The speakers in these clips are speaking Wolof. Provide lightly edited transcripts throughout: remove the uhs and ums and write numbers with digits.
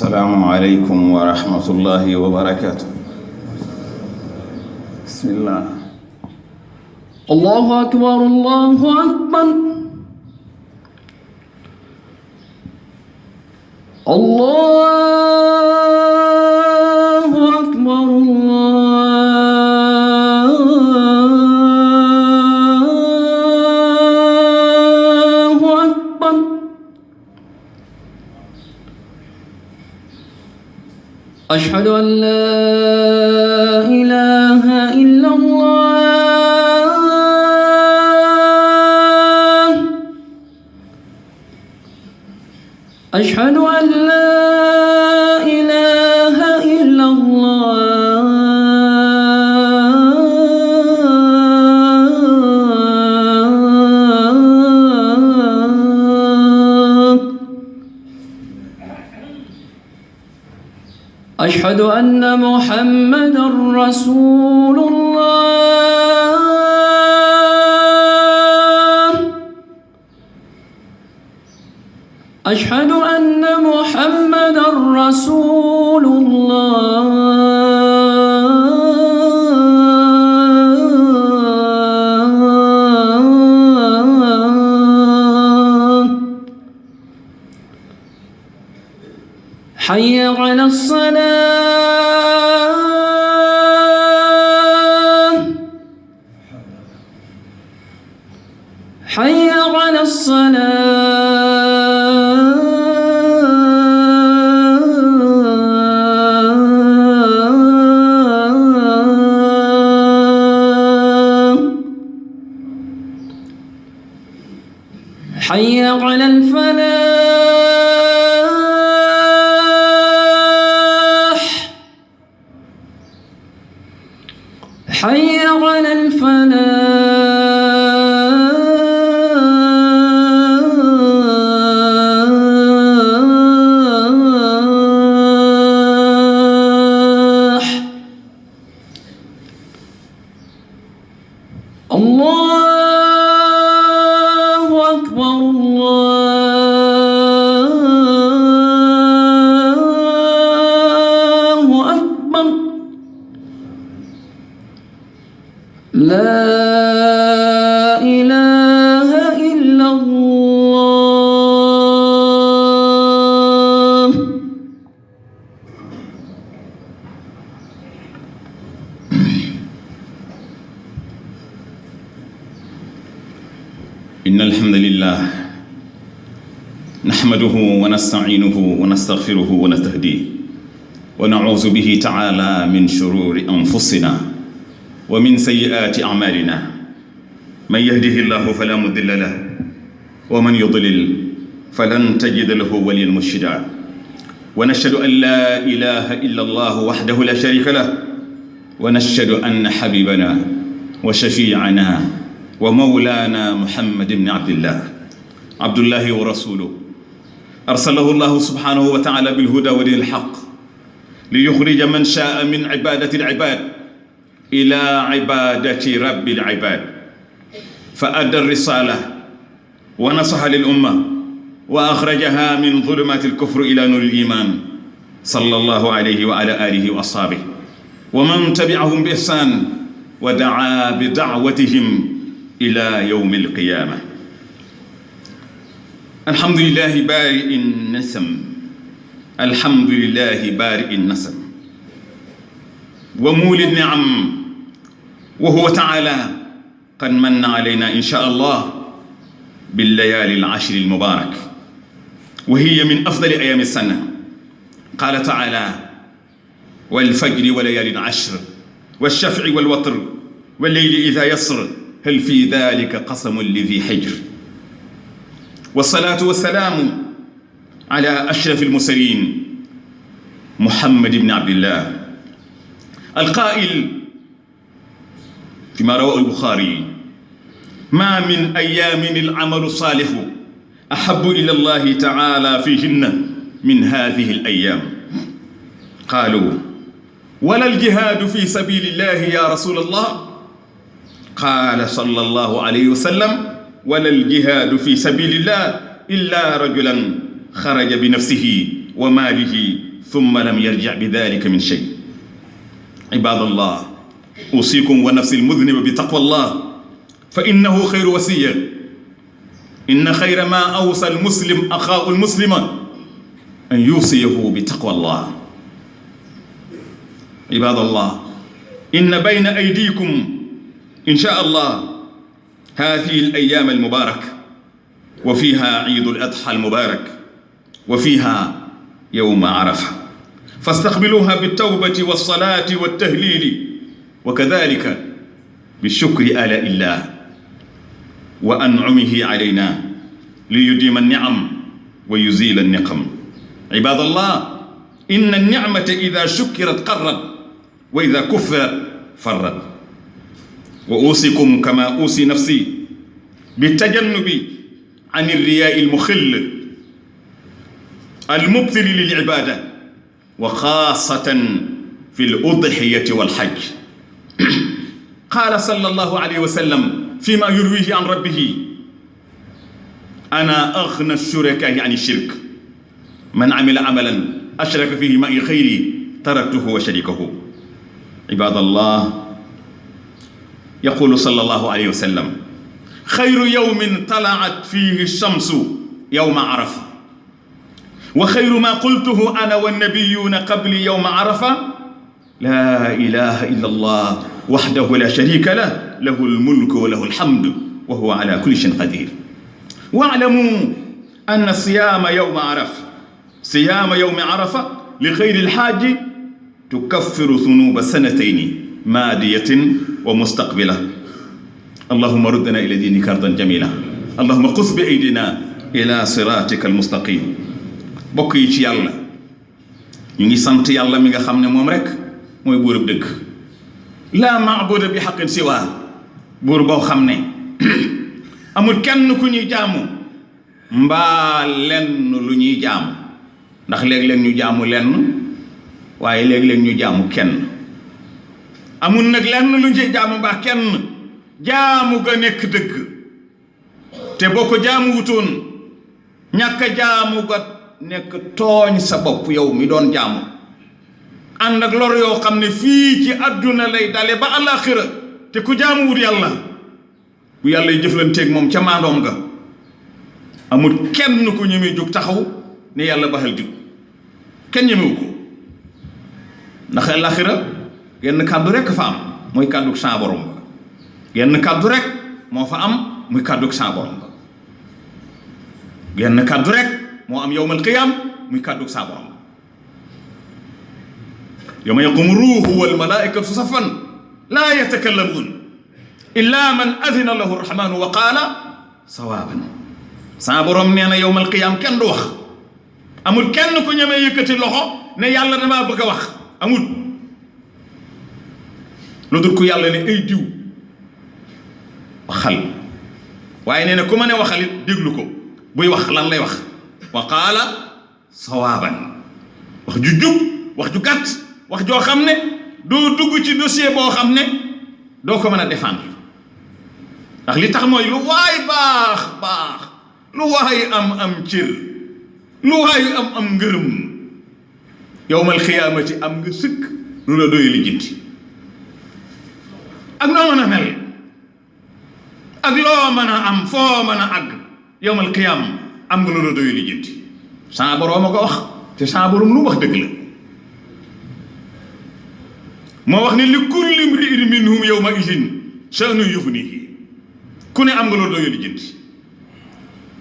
السلام عليكم ورحمة الله وبركاته. بسم الله. الله أكبر الله أكبر. الله أكبر الله أكبر. أشهد أن لا إله إلا الله. أشهد أن لا إله إلا الله. أشهد أن محمدًا رسول الله. أشهد أن محمدًا رسول الله. حي على الصلاة. حي على الصلاة. حي على الفلاح. حي على الفلاح. الله أكبر الله أكبر. لا إله إلا الله. إن الحمد لله نحمده ونستعينه ونستغفره ونستهديه ونعوذ به تعالى من شرور أنفسنا ومن سيئات أعمالنا. من يهده الله فلا مضل له ومن يضلل فلن تجد له وليا مرشدا. ونشهد أن لا إله إلا الله وحده لا شريك له، ونشهد أن حبيبنا وشفيعنا ومولانا محمد بن عبد الله عبد الله ورسوله، أرسله الله سبحانه وتعالى بالهدى ودين الحق ليخرج من شاء من عبادة العباد إلى عبادة رب العباد، فأدى الرسالة ونصح للأمة وأخرجها من ظلمات الكفر إلى نور الإيمان، صلى الله عليه وعلى آله وأصحابه ومن تبعهم بإحسان ودعا بدعوتهم إلى يوم القيامة. الحمد لله بارئ النسم، الحمد لله بارئ النسم ومولي النعم، وهو تعالى قد من علينا إن شاء الله بالليالي العشر المبارك، وهي من أفضل أيام السنة. قال تعالى: والفجر وليالي العشر والشفع والوتر والليل إذا يسر هل في ذلك قسم لذي حجر. والصلاة والسلام على أشرف المرسلين محمد بن عبد الله القائل فيما رواه البخاري: ما من أيام العمل الصالح أحب إلى الله تعالى فيهن من هذه الأيام. قالوا: ولا الجهاد في سبيل الله يا رسول الله؟ قال صلى الله عليه وسلم: ولا الجهاد في سبيل الله إلا رجلا خرج بنفسه وماله ثم لم يرجع بذلك من شيء. عباد الله، أوصيكم ونفسي المذنب بتقوى الله، فإنه خير وصية. إن خير ما أوصى المسلم أخاه المسلم أن يوصيه بتقوى الله. عباد الله، إن بين أيديكم إن شاء الله هذه الأيام المباركة، وفيها عيد الأضحى المبارك، وفيها يوم عرفة، فاستقبلوها بالتوبة والصلاة والتهليل، وكذلك بالشكر آلاء الله وأنعمه علينا ليديم النعم ويزيل النقم. عباد الله، إن النعمة إذا شكرت قرت، وإذا كفرت فرت. وأوصيكم كما أوصي نفسي بالتجنب عن الرياء المخل المبطل للعبادة، وخاصة في الأضحية والحج. قال صلى الله عليه وسلم فيما يرويه عن ربه: أنا أغنى الشركاء عن الشرك، من عمل عملا أشرك فيه معي خيري تركته وشريكه. عباد الله، يقول صلى الله عليه وسلم: خير يوم طلعت فيه الشمس يوم عرفة، وخير ما قلته أنا والنبيون قبل يوم عرفة: لا إله إلا الله وحده لا شريك له، له الملك وله الحمد وهو على كل شيء قدير. واعلموا أن صيام يوم عرفة لغير الحاج تكفر ذنوب سنتين ماضية ومستقبلة. اللهم ردنا إلى دينك ردا جميلا، اللهم قص بأيدينا إلى صراطك المستقيم. bokk yi ci yàlla, ñu ngi sant yàlla mi nga xam ne moom rek mooy buurub dëgg. laa maabuda bi xaqin siwaa, buur boo xam ne amul kenn ku ñuy jaamu mbaa lenn lu ñuy jaamu, ndax léeg-léeg ñu jaamu lenn waaye léeg-léeg ñu jaamu kenn. amul nag lenn lu ñuy jaamu mbaa kenn jaamu ga nekk dëgg, te boo ko jaamu wutoon ñàkk a jaamu ga nekk tooñ sa bopp yow mi doon jaamu, ànd ak lor yoo xam ne fii ci àdduna lay dale ba àllaaxira. te ku jaamu wut yàlla, bu yàlla y jëflanteeg moom ca maandoom nga, amul kenn ku ñemee jóg taxaw ne yàlla baxal jóg, kenn ñemewu ko. ndax àllaaxira genn kàddu rek fa am, mooy kàddug sa borom ba. genn kàddu rek moo fa am, muy kàddug sa borom ba. genn kàddu rek moo am yawmal qiyaam, muy kàddug sa borom. yawma yaqumu ruuhu wal malaa'ikatu safan laa yatakallamuun illaa man adina lahu rahmaanu wa qaala sawaaban. sa borom nee na yawmal qiyaam kenn du wax, amul kenn ku ñemee yëkkati loxo ne yàlla damaa bëgg a wax, amul. lu dul ku yàlla ne ay diw waxal, waaye nee na ku ma ne waxalit déglu ko, buy wax lan lay wax: wa qaala sawaaban. wax ju jub, wax ju gàtt, wax joo xam ne doo dugg ci dossier boo xam ne doo ko mën a défendre. ndax li tax mooy lu waay baax baax, lu waay am cër, lu waay am ngërëm, yawmal xiyaamati am nga sëkk lu la doy lijjanti. ak noo mën a mel, ak loo mën a am, foo mën a àgg, yawmal qiyaam am nga lu la doy lijjanti. sa borom a ko wax, te sa borom lu wax dëgg la. moo wax ne li kulli imri'in minhum yawma idin sha'nun yughnihi, ku ne am nga lu la doy lijjanti.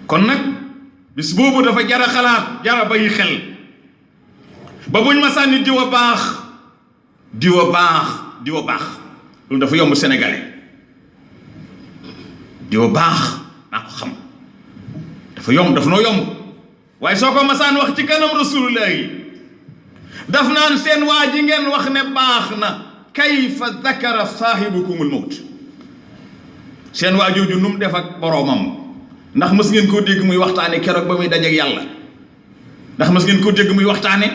kon nag bis boobu dafa jara xalaat, jara bàyyi xel, ba buñ ma sànni diwa baax, diwa baax, diwa baax. loolu dafa yomb sénégalais. diwa baax naa ko xam, dafa yomb, dafa noo yomb. waaye soo ko masaan wax ci kanam rasulullah yi, daf naan seen waa ji ngeen wax ne baax na, kayfa dakara saahibukumul mawt. seen waa jooju nu mu def ak boroomam, ndax mës ngeen koo dégg muy waxtaane keroog ba muy dajeek yàlla? ndax mës ngeen koo dégg muy waxtaane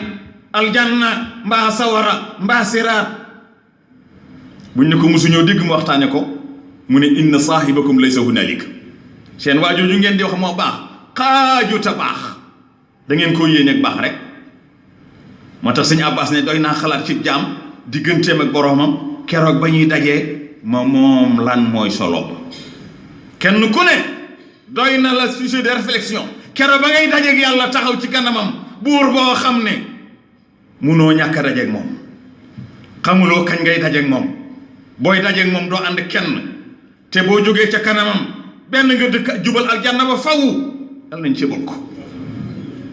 aljanna mbaa sawara mbaa siraat? buñ ne ko mësuñoo dégg mu waxtaane ko, mu ne inna saahibakum laysa hunaalika. seen waa jooju ngeen di wax moo baax, xaajuta baax, da ngeen koo yéene ak baax rek. moo tax sëñ Abbas ne doy naa xalaat ci jaam digganteem ak boroomam keroog ba ñuy dajee moom lan mooy solo kenn ku ne doy na la sujet de réflexion keroog ba ngay dajeeg yàlla taxaw ci kanamam buur boo xam ne munoo ñàkk a dajeeg moom xamuloo kañ ngay dajeeg moom booy dajeeg moom doo ànd kenn te boo jógee ca kanamam benn nga dëkk jubal aljanna ba faw yàlla nañ ci bokk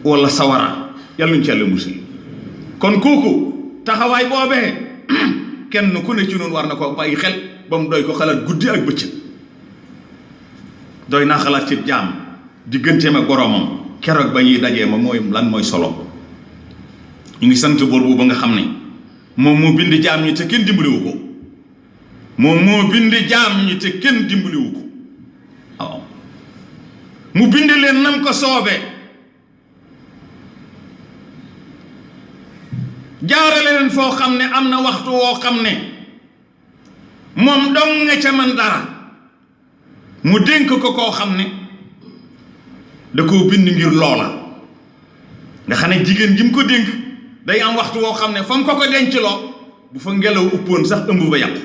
wala sawara yàlla nañ ci yàlla musal kon kooku taxawaay boobee kenn ku ne ci noonu war na ko bàyyi xel ba mu doy ko xalaat guddi ak bëccëg doy naa xalaat ci jaam digganteem ak boroomam keroog ba ñuy dajee ma mooy lan mooy solo ñu ngi sant buur bu ba nga xam ne moom moo bind jaam ñi te kenn dimbaliwu ko moom moo bind jaam ñi te kenn dimbaliwu ko waaw mu bind leen nam ko soobee jaarale leen foo xam ne am na waxtu woo xam ne moom dong nga ca man dara mu dénk ko koo xam ne da koo bind ngir loola nga xam ne jigéen ji mu ko dénk day am waxtu woo xam ne fa mu ko denc loo bu fa ngelaw uppoon sax ëmb ba yàqu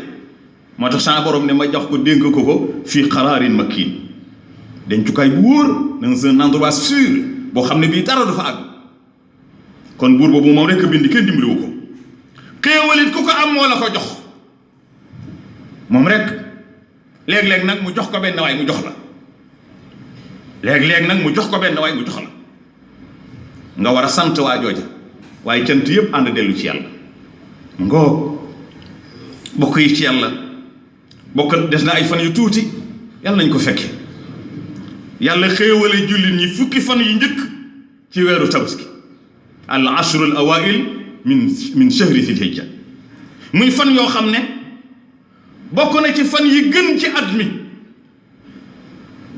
moo tax sa borom ne ma jox ko dénk ko fii qaraarin makiin dencukaay bu wóor dans un endroit sûr boo xam ne bii dara du fa àgg kon buur boobu moom rekk bind kenn dimbaliwu ko xéewalit ku ko am moo la ko jox moom rek léeg-léeg nag mu jox ko benn waay mu jox la léeg-léeg nag mu jox ko benn waay mu jox la nga war a sant waa jooja waaye cant yëpp ànd dellu ci yàlla ngoo bokk yi ci yàlla bokk des na ay fan yu tuuti yàlla nañ ko fekke yàlla xéewale jullit ñi fukki fan yu njëkk ci weeru tabaski al ashru al awail min shahri fil hijja muy fan yoo xam ne bokk na ci fan yi gën ci at mi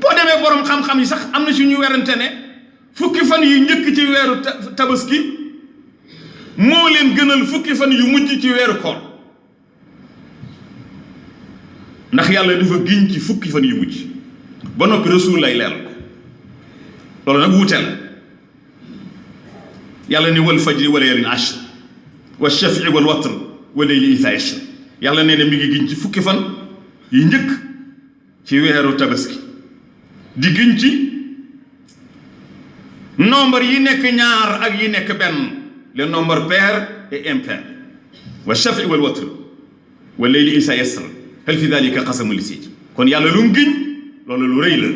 boo demee borom xam-xam yi sax am na si ñu werante ne fukki fan yi njëkk ci weeru tabaski moo leen gënal fukki fan yu mujj ci weeru koor ndax yàlla dafa giñ ci fukki fan yu mujj ba noppi rasul lay leeral ko loolu nag wuute la yàlla ne wal fajri wa layaalin ashr wa shaf'i wal watr wa layli idhaa yashr yàlla nee na mi ngi giñ ci fukki fan yi njëkk ci weeru tabaski di giñ ci nombre yi nekk ñaar ak yi nekk benn les nombres pairs et impairs wa shaf'i wal watr wa layli idhaa yashr hal fi dhalika qasamun liz-Zajr kon yàlla lu mu giñ loolu lu rëy la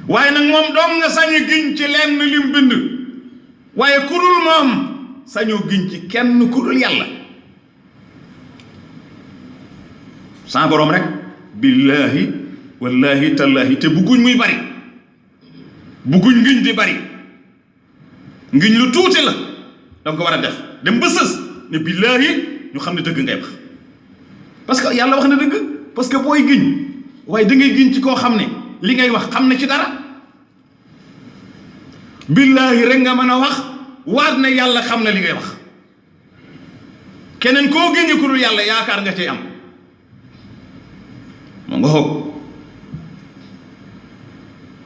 waaye nag moom doom nga sañ giñ ci lenn lim bind waaye ku dul moom sañoo giñ ci kenn ku dul yàlla sa borom rek billaahi wallaahi tallaahi te bugguñ muy bari bugguñ ngiñ di bari ngiñ lu tuuti la danga ko war a def dem ba sës ne billaahi ñu xam ne dëgg ngay wax parce que yàlla wax na dëgg parce que booy giñ waaye da ngay giñ ci koo xam ne li ngay wax xam na ci dara billaahi rek nga mën a wax waat na yàlla xam na li ngay wax keneen koo génne ku dul yàlla yaakaar nga cay am moo nga xoog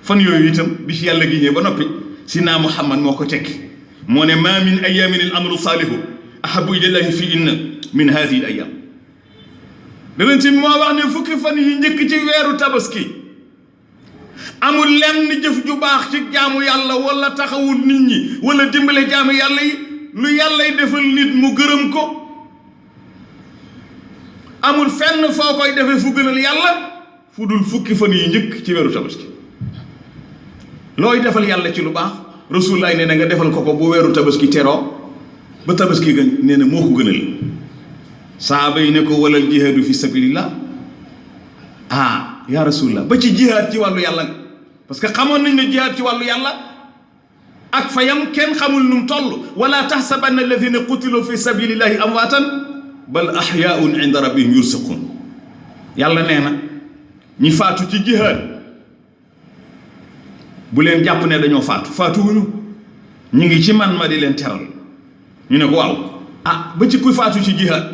fan yooyu itam bi ci yàlla giñee ba noppi Sidina Muhammad moo ko tekki moo ne ma min ayamin al amru saalihu ahabu ilallahi fi inna min hadihi al ayam danañ ci moo wax ne fukki fan yi njëkk ci weeru tabaski amul lenn jëf ju baax ci jaamu yàlla wala taxawul nit ñi wala dimbale jaamu yàlla yi lu yàllay defal nit mu gërëm ko amul fenn foo koy defee fu gënal yàlla fu dul fukki fan yi njëkk ci weeru tabaski looy defal yàlla ci lu baax Rasulullah nee na nga defal ko bu weeru tabaski teroo ba tabaski ga nee na moo ko gënal saaba yi ne ko walal jihaadu fi sabilillah yaa Rasulullah ba ci jihaad ci wàllu yàlla parce que xamoon nañ ne jihaad ci wàllu yàlla ak fayam kenn xamul nu mu toll wala taxsabanna alladina qutilu fi sabilillahi amwaatan bal ahyaun inda rabbihim yursaqun yàlla nee na ñi faatu ci jihaad bu leen jàpp ne dañoo faatuwuñu ñu ngi ci man ma di leen teral ñu ne ko waaw ba ci kuy faatu ci jihaad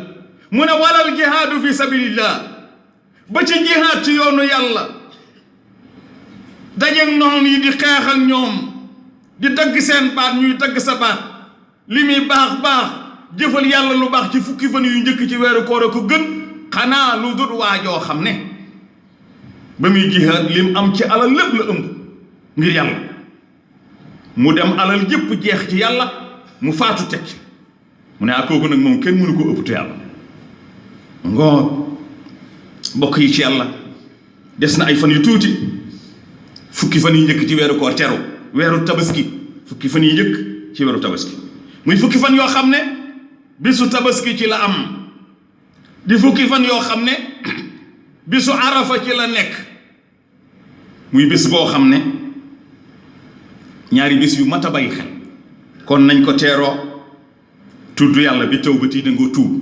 mu ne walal jihaadu fi sabilillah ba ci jihaad ci yoonu yàlla dajeeg noonu yi di xeex ak ñoom di dagg seen baat ñuy dagg sa baat li muy baax baax jëfal yàlla lu baax ci fukki fan yu njëkk ci weeru koor ko gën xanaa lu dut waajoo xam ne ba muy jihaad lim am ci alal lépp la ëmb ngir yàlla mu dem alal jëpp jeex ci yàlla mu faatu teg ci mu ne ak kooku nag moom kenn mënu ko ëpp te yàlla ngoo bokk yi ci yàlla des na ay fan yu tuuti fukki fan yi njëkk ci weeru koor teru weeru tabaski fukki fan yi njëkk ci weeru tabaski muy fukki fan yoo xam ne bisu tabaski ci la am di fukki fan yoo xam ne bisu arafa ci la nekk muy bis boo xam ne ñaari bis yu mat a bàyyi xel kon nañ ko teeroo tudd yàlla bi tawbati da nga tuub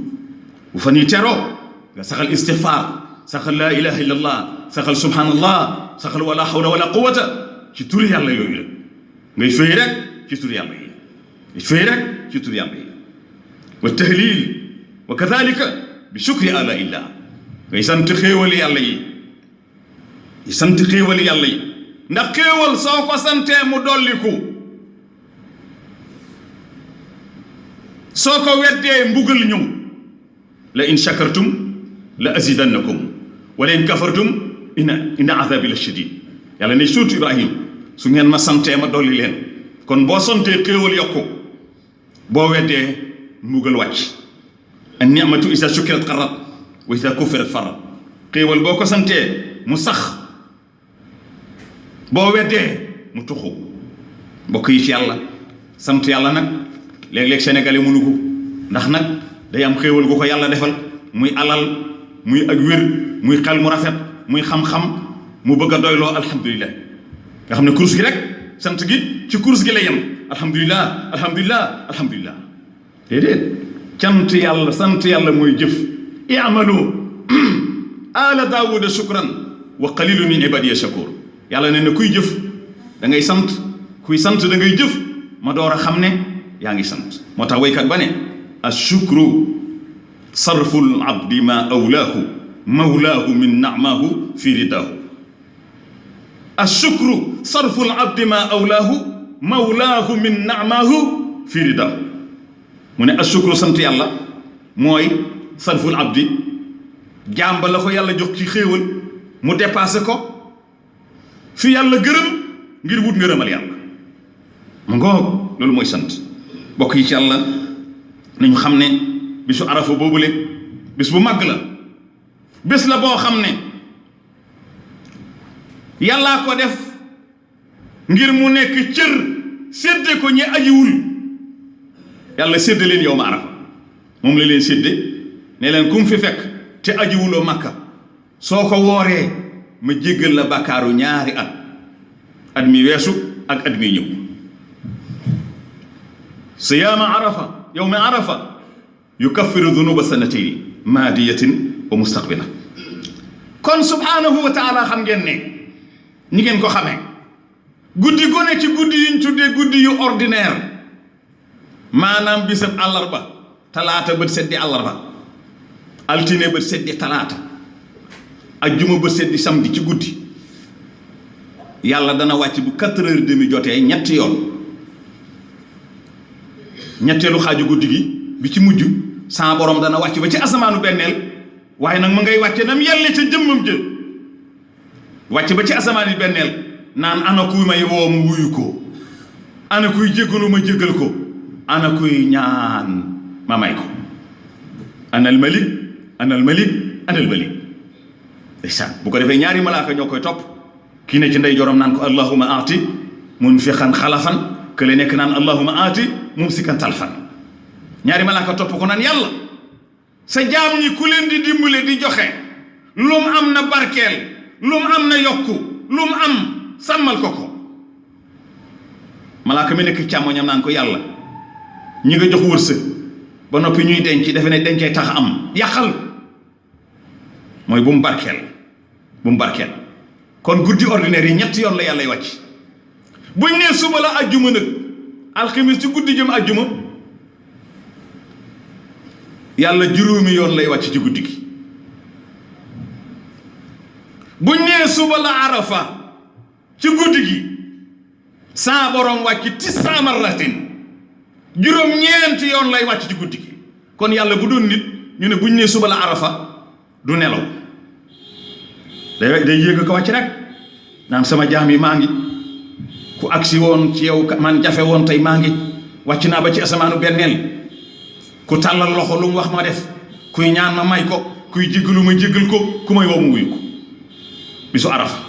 bu fan yi teeroo nga saxal istighfar saxal laa ilaha illallah saxal subhanallah saxal wala hawla wala quwwata ci turi yàlla yooyu la ngay fay rek ci turi yàlla yi ngay fay rek ci turi yàlla yi wa tahlil wa kadhalika bi shukri ala illah ngay sant xéewali yàlla yi di sant xéewali yàlla yi ndax xéewal soo ko santee mu dolliku soo ko weddee mbugal ñëw la in shakartum la azidannakum wala in kafartum inna azabi la shadid yàlla ne suurtu Ibrahim su ngeen ma santee ma dolli leen kon boo santee xéewal yokku boo weddee mbugal wàcc an ni'matu isa shukirat qarrat wa isa kufirat farrat xéewal boo ko santee mu sax boo weddee mu tuxu mbokk yi ci yàlla sant yàlla nag léeg-léeg sénégalais mënu ko ndax nag day am xéewal gu ko yàlla defal muy alal muy ak wér muy xel mu rafet muy xam-xam mu bëgg a doyloo alhamdulilah nga xam ne course gi rek sant gi ci course gi la yem alhamdulilah alhamdulilah alhamdulilah déedéet cant yàlla sant yàlla mooy jëf i'malu ala daawuda shukran wa qalilun min ibadiya shakur yàlla ne na kuy jëf da ngay sant kuy sant da ngay jëf ma door a xam ne yaa ngi sant moo tax waykat ba ne ashukru sarful abdi ma awlaahu mawlaahu min na'mahu fi ridaahu ashukru sarful abdi ma awlaahu mawlaahu min na'mahu fi ridaahu mu ne ashukru sant yàlla mooy sarful abdi jàmba la ko yàlla jox ci xéewal mu dépassé ko fi yàlla gërëm ngir wut ngërëmal yàlla mu ngoog loolu mooy sant bokk yi ci yàlla nañu xam ne bisu arafa boobule bis bu màgg la bés la boo xam ne yàllaa ko def ngir mu nekk cër sédde ko ñi ajiwul yàlla sédde leen yow ma arafa moom la leen sédde ne leen kum fi fekk te ajiwuloo makka soo ko wooree ma jéggal la bàkkaaru ñaari at mi weesu ak at mi ñëw siyaama arafa yawma arafa yukaffiru dunuba sanatayni maadiyatin wa mustaqbila kon subhanahu wa taala xam ngeen ne ñi ngeen ko xamee guddi gone ci guddi yuñ tuddee guddi yu ordinaire maanaam bisab àllarba talaata bët seddi àllarba altine bët seddi talaata ajjuma bët seddi samedi ci guddi yàlla dana wàcc bu 4h30 jotee ñetti yoon ñetteelu xaaju guddi gi bi ci mujj sa borom dana wàcc ba ci asamaanu benneel waaye nag ma ngay wàcce nam yelle ca jëmmam jë wàcc ba ci asamaani benneel naan ana kuy may woo mu wuyu ko ana kuy jéggalu ma jéggal ko ana kuy ñaan ma may ko anal malik anal malik anal malik ndeysaan bu ko defee ñaari malaaka ñoo koy topp kii ne ci ndey jorom naan ko allahuma aati munfiqan xalafan kële nekk naan allahuma aati mumsikan talfan ñaari malaaka topp ko naan yàlla sa jaam ñi ku leen di dimbale di joxe lu mu am na barkeel lu mu am na yokku lu mu am sàmmal ko ko malaaka mi nekk càmmoñam naan ko yàlla ñi nga jox wërsëg ba noppi ñuy denc defe ne dencee tax am yàqal mooy bu mu barkeel kon guddi ordinaire yi ñetti yoon la yàlla wàcc buñ nee suba la ajjuma nag alxamis ci guddi jëm ajjuma yàlla juróomi yoon lay wàcc ci guddi gi buñ nee suba la arafa ci guddi gi saa borom wàcc 9 marratin juróom-ñeenti yoon lay wàcc ci guddi gi kon yàlla bu doon nit ñu ne buñ nee suba la arafa du nelaw day yéeg ko wàcc rek naan sama jaam yi maa ngi ku agsi woon ci yow man jafe woon tey maa ngi wàcc naa ba ci asamaanu benneel ku tàllal loxo lu mu wax ma def kuy ñaan ma may ko kuy jéggalu ma jéggal ko ku may woo mu wuyu ko bisu arafa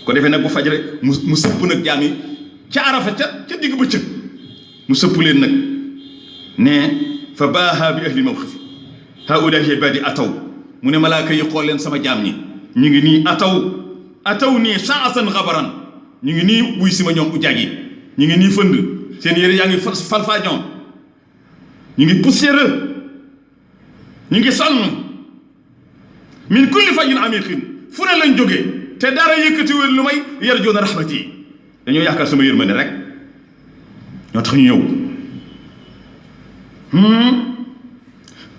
ko defee nag bu fajare mu sëpp nag jaam yi ca arafa ca digg bëccëg mu sëpp leen nag ne fa baaha bi ahli mawqifi haulahi ibadi ataw mu ne malaaka yi xool leen sama jaam ñi ñu ngi nii ataw nii sha'asan xabaran ñu ngi nii wuy si ma ñoom ujaag yi ñu ngi nii fënd seen yére yaa ngi falfaañoo ñu ngi poussiéreux ñu ngi sonn min kulli fajin amiqin fu ne lañ jógee te dara yëkkati wér lu may yarjuuna rahmati dañoo yaakaar sama yërmande rek ñoo tax ñu ñëw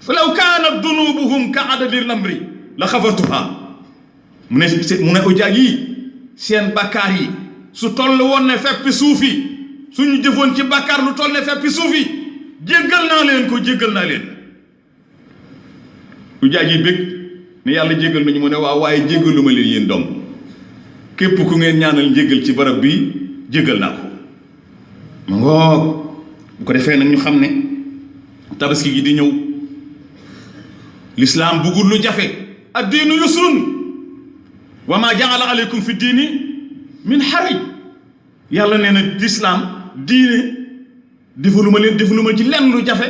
fa law kaanat dunubuhum ka adadi lamri la xafartuha mu ne ujaag yi seen bakkaar yi su toll woon ne feppi suuf yi suñu jëfoon ci bakkaar lu toll ne feppi suuf yi jéggal naa leen ujaag yi bëgg ne yàlla jéggal nañu mu ne waaw waaye jéggalu ma leen yéen dong képp ku ngeen ñaanal njéggal ci barab bi jéggal naa ko ma ngoog bu ko defee nag ñu xam ne tabaski gi di ñëw lislaam bugul lu jafe ad-diinu yusrun wa ma jaala aleykum fi diini min xaraj yàlla nee na lislaam diine defalu ma ci lenn lu jafe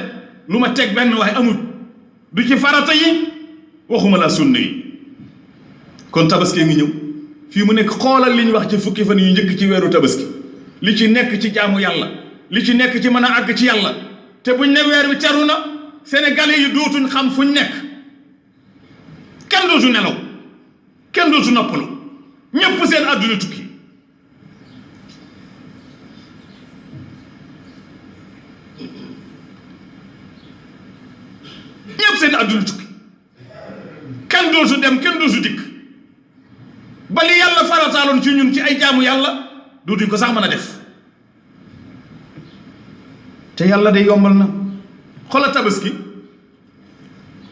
lu ma teg benn waaye amul du ci farata yi waxuma la sunna yi kon tabaski ngi ñëw fii mu nekk xoolal li ñu wax ci fukki fan yu njëkk ci weeru tabaski li ci nekk ci jaamu yàlla li ci nekk ci mën a àgg ci yàlla te buñ ne weer wi teru na sénégalais yi dootuñ xam fuñ nekk kenn dootu nelaw kenn dootu noppalu ñëpp seen àdduna tukki seen àdduna tukki kenn dootu dem kenn dootu dikk ba li yàlla farataaloon ci ñun ci ay jaamu yàlla dootuñ ko sax mën a def te yàlla de yombal na xoolal tabaski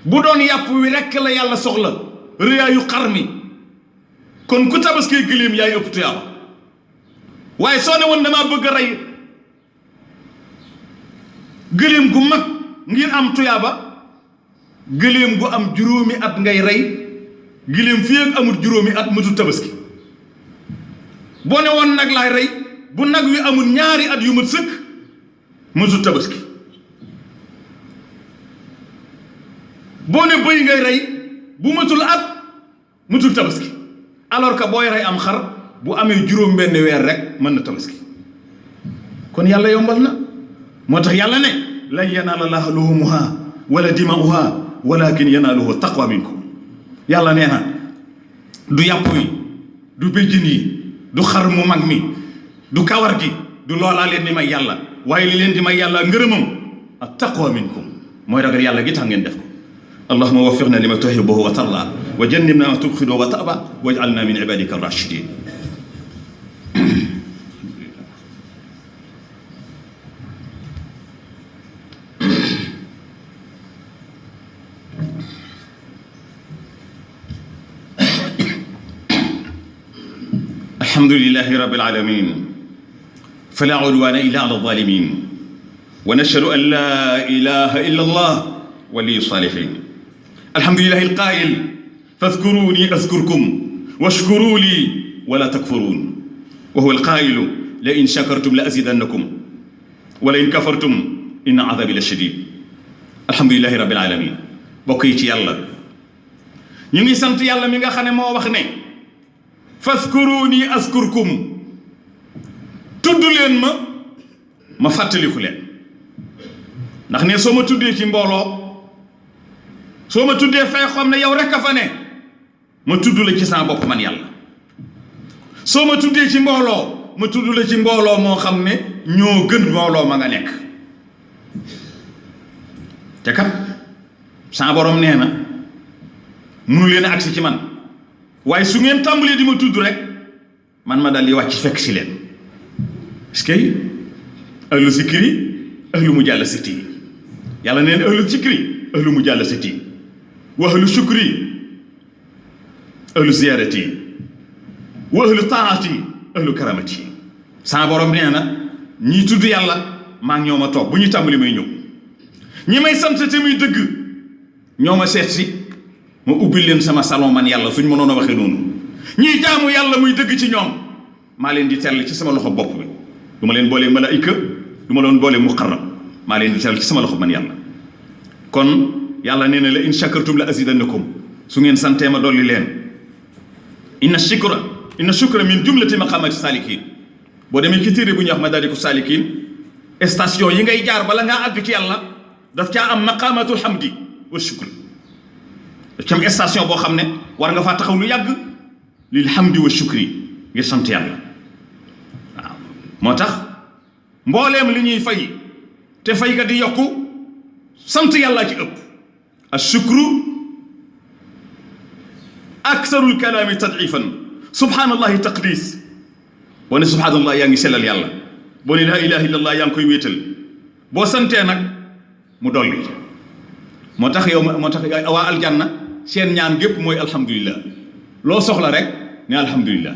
bu doon yàpp wi rekk la yàlla soxla rëyaayu xar mi kon ku tabaski gëléem yaay ëpp tuyaaba waaye soo ne woon damaa bëgg a rey gëléem gu mag ngir am tuyaaba gëléem gu am juróomi at ngay rey gëléem fii ak amul juróomi at mëtul tabaski boo ne woon nag laay rey bu nag wi amul ñaari at yu mat sëkk mëtul tabaski boo ne bëy ngay rey bu matul at mëtul tabaski alors que booy rey am xar bu amee juróom benn weer rek mën na tabaski kon yàlla yombal na moo tax yàlla ne lan yanaala llaaha luhumuhaa wala dimaa'uhaa walakin yanaaluhu taqwa minkum yàlla nee na du yàpp yi du béjjin yi du xar mu mag mi du kawar gi du loolaa leen di may yàlla waaye li leen di may yàlla ngërëmam at taqwa minkum mooy ragal yàlla gi tax ngeen def ko allahumma waffiqna lima tuhibbuhu wa tarda wa jannibna ma tubxidu wa taba waj'alna min ibadika ar-rashidin الحمد لله رب العالمين فلا عدوان إلا على الظالمين ونشهد أن لا إله إلا الله ولي الصالحين الحمد لله القائل فاذكروني أذكركم واشكروا لي ولا تكفرون وهو القائل لئن شكرتم لأزيدنكم ولئن كفرتم إن عذابي لشديد الحمد لله رب العالمين بقيت يلا نيغي سانت يالا ميغا خاني مو واخ ني faskuruni askurkum tudd leen ma fàttaliku leen ndax ne soo ma tuddee ci mbooloo soo ma tuddee fay xam ne yow rek a fa ne ma tudd la ci sama bopp man yàlla soo ma tuddee ci mbooloo ma tudd la ci mbooloo moo xam ne ñoo gën mbooloo ma nga nekk te kat sama borom nee na mënu leen a agsi ci man waaye su ngeen tàmbalee di ma tudd rek man ma dal di wàcc fekk si leen est-ce que ahlu zikri ahlu mujalasati yàlla neen ahlu zikri ahlu mujalasati wa ahlu shukri ahlu ziyarati wa ahlu taati ahlu karamati sa borom nee na ñii tudd yàlla maa ngi ñoo ma toog bu ñu tàmbali may ñëw ñi may sant te muy dëgg ñoo ma seet si ma ubbil leen sama salon man yàlla suñ mënoon a waxee noonu ñii jaamu yàlla muy dëgg ci ñoom maa leen di tell ci sama loxo bopp bi du ma leen boolee malaayika du ma leen boolee muqarrab maa leen di tell ci sama loxo man yàlla kon yàlla nee na la in shakartum la azidannakum su ngeen santee ma dolli leen inna shukra min jumlati maqamati salikin boo demee ci téere bu ñuy wax madariku salikin station yi ngay jaar bala ngaa àgg ci yàlla daf caa am maqamatul hamdi wa shukr daf ca am station boo xam ne war nga faa taxaw lu yàgg lil hamdi wa shukri ngir sant yàlla waaw moo tax mbooleem li ñuy fay te fay ga di yokku sant yàlla ci ëpp ashukru aksarul kalaami tadifan subhanallahi taqdis boo ne subhanallah yaa ngi sellal yàlla boo ne laa ilaha illallah yaa ngi koy wéetal boo santee nag mu dolli moo tax yow moo tax waa aljanna seen ñaan gépp mooy alhamdulillah loo soxla rek ne alhamdulillah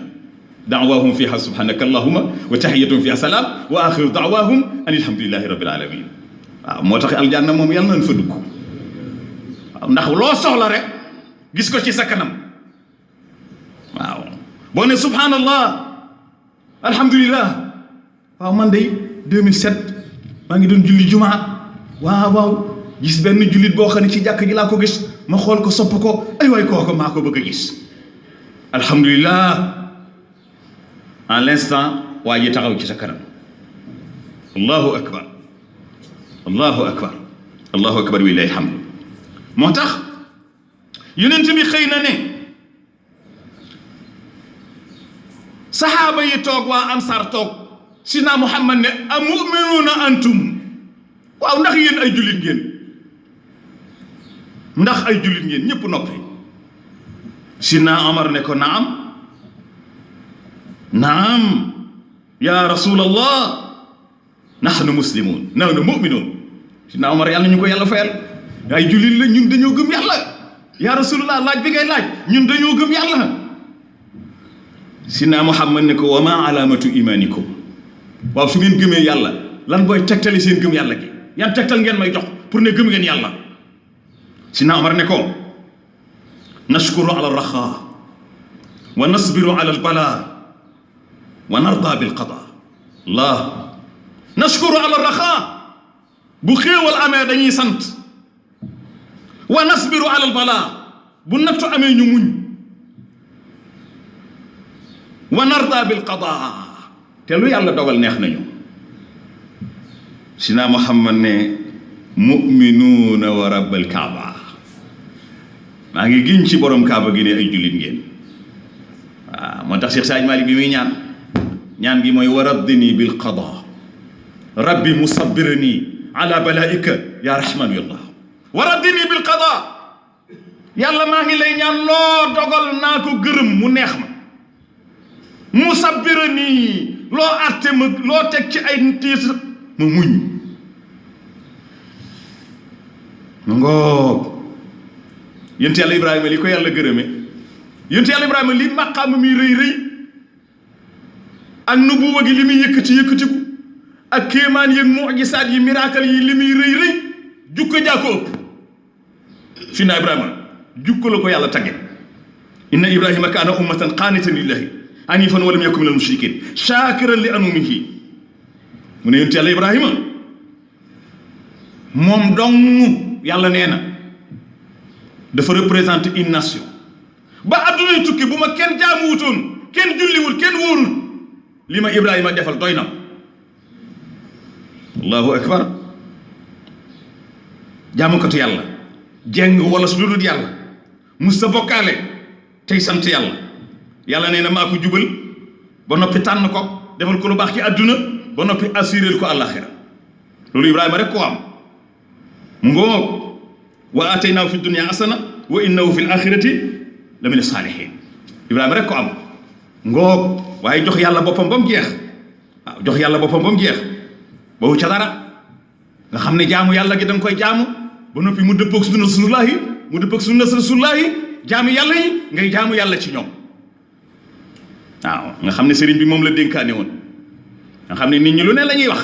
daawahum fiha subhanaka allahuma wa tahiyatum fiha salaam wa axiru daawahum an alhamdulillahi rabbil alamin waaw moo tax aljanna moom yàlla nañ fa dugg waaw ndax loo soxla rek gis ko ci sa kanam waaw boo ne subhanallah alhamdulillah waaw man de 2007 maa ngi doon julli jumaa waaw gis benn jullit boo xam ne ci jàkk ji laa ko gis ma xool ko sopp ko ay waay kooku maa ko bëgg a gis alhamdulillah en l'instant waa ji taxaw ci sa kanam allahu akbar allahu akbar allahu akbar willahi alhamdu moo tax yonent bi xëy na ne saxaaba yi toog waa ansaar toog sidna Muhammad ne a muminuuna antum waaw ndax yéen ay jullit ngeen ndax ay jullit ngeen ñëpp noppi sidna Omar ne ko naam naam ya rasulallah nahnu muslimun nahnu mu'minun sidna Omar yàlla ñu ko yàlla fayal ay jullit la ñun dañoo gëm yàlla ya rasulallah laaj bi ngay laaj ñun dañoo gëm yàlla sidna Muhammad ne ko wa ma alamatu imanikum waaw su ngeen gëmee yàlla lan booy tegtali seen gëm yàlla gi yan tegtal ngeen may jox pour ne gëm ngeen yàlla sidna Omar ne ko nashkuru ala raxa wa nasbiru ala albala wa narda bilqada allah nashkuru ala raxa bu xéewal amee dañuy sant wa nasbiru ala albala bu nattu amee ñu muñ wa narda bilqada te lu yàlla dogal neex nañu sidna Muhammad ne muminuuna wa rabbal kaaba maa ngi giñ ci borom kaaba gi ne ay jullit ngeen waaw moo tax Cheikh Saaj Malik bi muy ñaan gi mooy wa raddini bil qada rabbi musabbirni ala balaika ya rahmanu yallah wa raddini bil qada yàlla maa ngi lay ñaan loo dogal naa ko gërëm mu neex ma musabbirni loo àtte ma loo teg ci ay tiis ma muñ ngoog yonent yàlla Ibrahima li ko yàlla gërëme yonent yàlla Ibrahima li maqaam mi rëy rëy ak nubuwa gi li muy yëkkatiku ak kéemaan yeeg mujisaat yi miracle yi li muy rëy rëy jukko jaa ko ëpp fi na Ibrahima jukko la ko yàlla tagge inna Ibrahima kaana ummatan qaanitan lillahi hanifan wa lam yakun minal mushrikin shakiran li an'umihi mu ne yonent yàlla Ibrahima moom dong yàlla nee na dafa représenter une nation ba addunay tukki bu ma kenn jaamuwutoon kenn julliwul kenn wóorul li ma Ibrahima defal doy na allahu akbar jaamukatu yàlla jeng wala su dul yàlla mus sa bokkaale tey sant yàlla yàlla nee na maa ko jubal ba noppi tànn ko defal ko lu baax ci àdduna ba noppi assuré ko àllaaxira loolu Ibrahima rek koo am mu ngoog wa ataynaahu fi dunya hasana wa innahu fi l-axirati la mina saalihiin Ibrahima rek ko am ngoog waaye jox yàlla boppam ba mu jeex waaw jox yàlla boppam ba mu jeex boobu ca dara nga xam ne jaamu yàlla gi da nga koy jaamu ba noppi mu dëppoog sunna rasulullahi mu dëppoog sunna rasulullahi jaamu yàlla yi ngay jaamu yàlla ci ñoom waaw nga xam ne sëriñ bi moom la dénkaane woon nga xam ne nit ñi lu ne la ñuy wax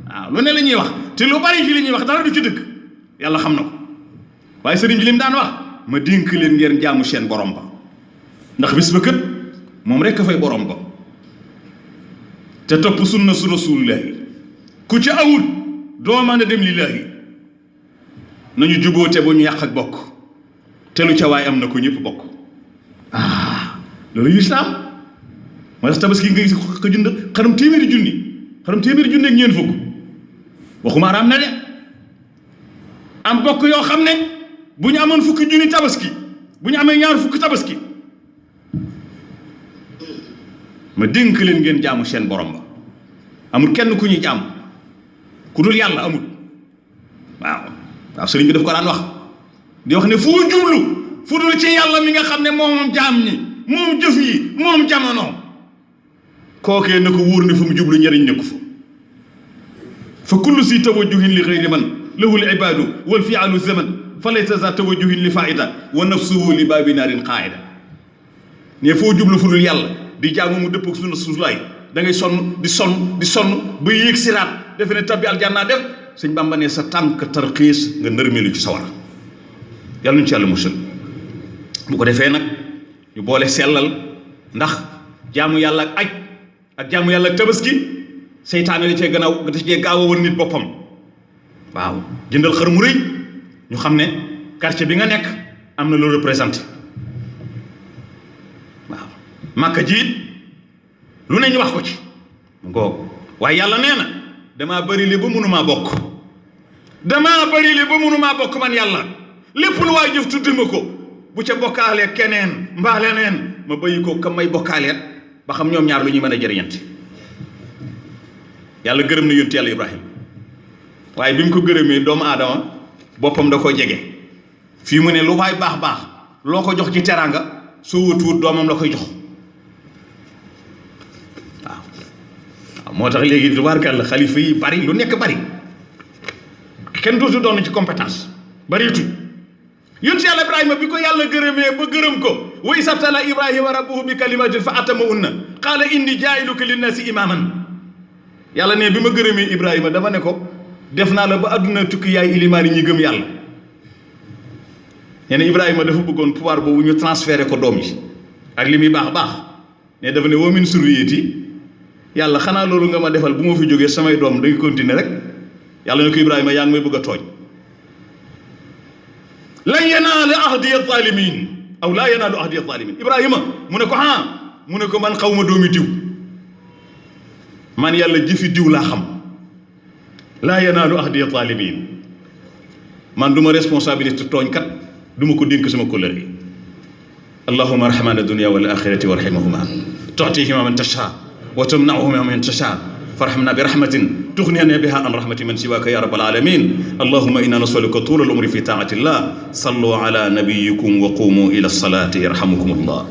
waaw lu ne la ñuy wax te lu bari ci li ñuy wax dara du ci dëgg yàlla xam na ko waaye sëriñ bi li mu daan wax ma dénk leen ngeen jaamu seen borom ba ndax bis ba kët moom rek a fay borom ba te topp sunna su rasulullahi ku ci awut doo mën a dem lillahi nañu jubóote bu ñu yàq ak bokk te lu ca waay am na ko ñëpp bokk loolu lislaam moo tax tabaski nga gis ko jënd xaram téeméeri junni ak ñeent fukk waxuma araam na de am bokk yoo xam ne bu ñu amoon fukki junni tabaski bu ñu amee ñaar fukki tabaski ma dénk leen ngeen jaamu seen borom ba amul kenn ku ñuy jaamu ku dul yàlla amul waaw sëriñ bi daf ko daan wax di wax ne foo jublu fu dul ci yàlla mi nga xam ne moom jaam ñi moom jëf yi moom jamono kookee na ko wóor ne fu mu jublu njëriñ nekku fa kullu si tawajjuhin li xayri man lahu l ibadu wal fialu zaman fa laysa za tawajjuhin li faida wa nafsuhu li baabi naarin qaida ne foo jublu fu dul yàlla di jaamu mu dëpp ak sunna sulaay da ngay sonn di sonn ba yéeg siraat defe ne tabbi aljanna def sëñ Bamba ne sa tànk tarxiis nga nërmeelu ci sawara yàlla ñu ci yàlla musal bu ko defee nag ñu boole sellal ndax jaamu yàlla ak aj ak jaamu yàlla ak tabaski seytaane da cee gaaw a wër nit boppam waaw jëndal xar mu rëy ñu xam ne quartier bi nga nekk am na loolu représenté waaw màkka jiit lu ne ñu wax ko ci ngoog waaye yàlla nee na damaa bëri li ba mënumaa bokk man yàlla lépp lu waay jëf tudde ma ko bu ca bokkaalee keneen mbaa leneen ma bàyyi ko kam may bokkaaleen ba xam ñoom ñaar lu ñuy mën a jëriñante yàlla gërëm na yonent yàlla Ibrahima waaye bi mu ko gërëmee doomu aadama boppam da ko jege fii mu ne lu waay baax loo ko jox ci teraanga soo wëtuwut doomam la koy jox waaw moo tax léegi tubaarkàlla xalifa yi bari lu nekk bari kenn dootu doon ci compétence bari tuñ yonent yàlla Ibrahima bi ko yàlla gërëmee ba gërëm ko wa isabtala Ibrahima rabbuhu bi kalimatin fa atamahunna qaala inni jaa'iluka linnaasi imaaman yàlla ne bi ma gërëmee Ibrahima dama ne ko def naa la ba àdduna tukki yaay ilimaani ñi gëm yàlla nee na Ibrahima dafa bëggoon pouvoir boobu ñu transféré ko doom yi ak li muy baax ne dafa ne wa min surriyati yàlla xanaa loolu nga ma defal bu ma fi jógee samay doom day continuer rek yàlla ne ko Ibrahima yaa ngi may bëgg a tooñ lan yanaala ahdiya zalimin aw laa yanaalu ahdiya zalimin Ibrahima mu ne ko mu ne ko man xaw ma doomi diw man yàlla jëfi diw laa xam laa yanaalu ahdiya zalimin man du ma responsabilité tooñkat du ma ko dénk sama kóllëre allahumma arhamana dunya wal axirati warhamhuma tu'tihima man tasha wa tumna'uhuma man tasha فارحمنا برحمة تغنينا بها عن رحمة من سواك يا رب العالمين اللهم إنا نسألك طول العمر في طاعة الله صلوا على نبيكم وقوموا إلى الصلاة يرحمكم الله